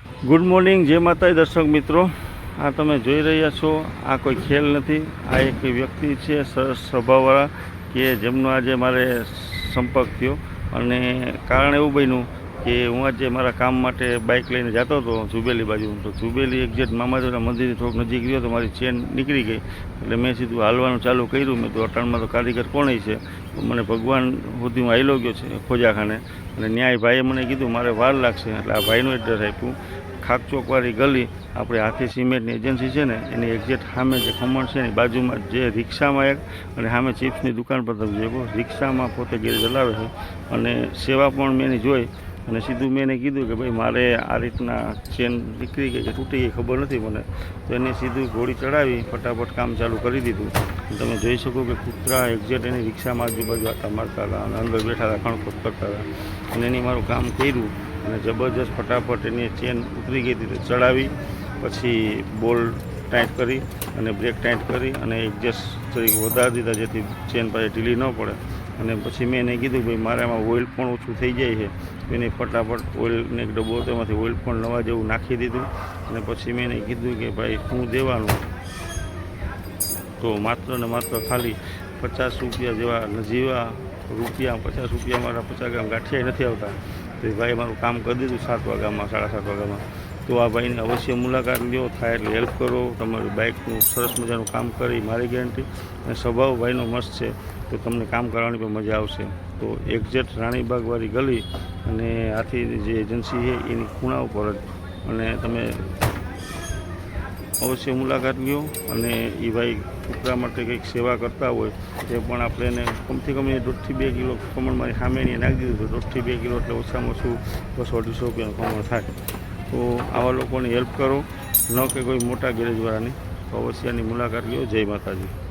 Good morning, જય માતાજી દર્શક મિત્રો। આ તમે જોઈ રહ્યા છો, આ કોઈ ખેલ નથી, આ એક વ્યક્તિ છે સરસ સ્વભાવવાળા કે જેમનો આજે મારે સંપર્ક થયો અને કારણ એવું બન્યું કે હું આજે મારા કામ માટે બાઇક લઈને જતો હતો જુબેલી બાજુ। તો જુબેલી એક્ઝેક્ટ મામાજીના મંદિરની થોડુંક નજીક ગયો તો મારી ચેન નીકળી ગઈ, એટલે મેં સીધું હાલવાનું ચાલુ કર્યું। મેં તો અટાણમાં તો કારીગર કોણ છે, મને ભગવાન સુધી હું આવેલો ગયો છે ખોજાખાને, અને ન્યાય ભાઈએ મને કીધું મારે વાર લાગશે, એટલે આ ભાઈનું એડ્રેસ આપ્યું। ખાકચોકવાળી ગલી, આપણે હાથી સિમેન્ટની એજન્સી છે ને એની એક્ઝેક્ટ સામે જે ખમણ છે એની બાજુમાં જે રિક્ષામાં એક, અને સામે ચિપ્સની દુકાન પર તમે જોયો, રિક્ષામાં પોતે ગેર ચલાવે છે અને સેવા પણ મેં એની જોઈ। અને સીધું મેં એને કીધું કે ભાઈ મારે આ રીતના ચેન નીકળી ગઈ કે તૂટી ગઈ ખબર નથી મને, તો એને સીધું ઘોડી ચડાવી ફટાફટ કામ ચાલુ કરી દીધું। તમે જોઈ શકો કે કૂતરા એક્ઝેક્ટ એની રિક્ષામાં આજુબાજુ આટા મારતા હતા અને અંદર બેઠા હતા, ખણખોટ કરતા હતા, અને એની મારું કામ કર્યું અને જબરજસ્ત ફટાફટ એની ચેન ઉતરી ગઈ હતી, ચડાવી પછી બોલ ટાઈટ કરી અને બ્રેક ટાઈટ કરી અને એડજસ્ટ તરીકે વધારી દીધા જેથી ચેન પાસે ઢીલી ન પડે। અને પછી મેં એને કીધું ભાઈ મારે આમાં ઓઇલ પણ ઓછું થઈ જાય છે, એને ફટાફટ ઓઇલને એક ડબ્બો હતો એમાંથી ઓઇલ પણ નવા જેવું નાખી દીધું। અને પછી મેં એને કીધું કે ભાઈ શું દેવાનું, તો માત્ર ને માત્ર ખાલી 50 રૂપિયા જેવા નજીવા રૂપિયા, 50 રૂપિયા મારા 50 ગ્રામ ગાંઠિયા નથી આવતા, તો ભાઈ મારું કામ કરી દીધું 7 વાગ્યામાં, 7:30 વાગ્યામાં। તો આ ભાઈને અવશ્ય મુલાકાત લ્યો, થાય એટલે હેલ્પ કરો, તમારી બાઇકનું સરસ મજાનું કામ કરી મારી ગેરંટી, અને સ્વભાવ ભાઈનો મસ્ત છે, તો તમને કામ કરવાની પણ મજા આવશે। તો એક્ઝેક્ટ રાણીબાગવાળી ગલી અને આથી જે એજન્સી છે એની ખૂણા ઉપર જ, અને તમે અવશ્ય મુલાકાત લ્યો। અને એ ભાઈ કૂતરા માટે કંઈક સેવા કરતા હોય તે પણ આપણે એને કમથી કમ 1.5 થી 2 કિલો ખમણ મારી સામે એને નાખી દીધું, 1.5 થી 2 કિલો એટલે ઓછામાં ઓછું 200-250 રૂપિયાનું ખમણ થાય। તો આવા લોકોની હેલ્પ કરો, ન કે કોઈ મોટા ગેરેજવાળાની, તો અવશ્યની મુલાકાત લ્યો। જય માતાજી।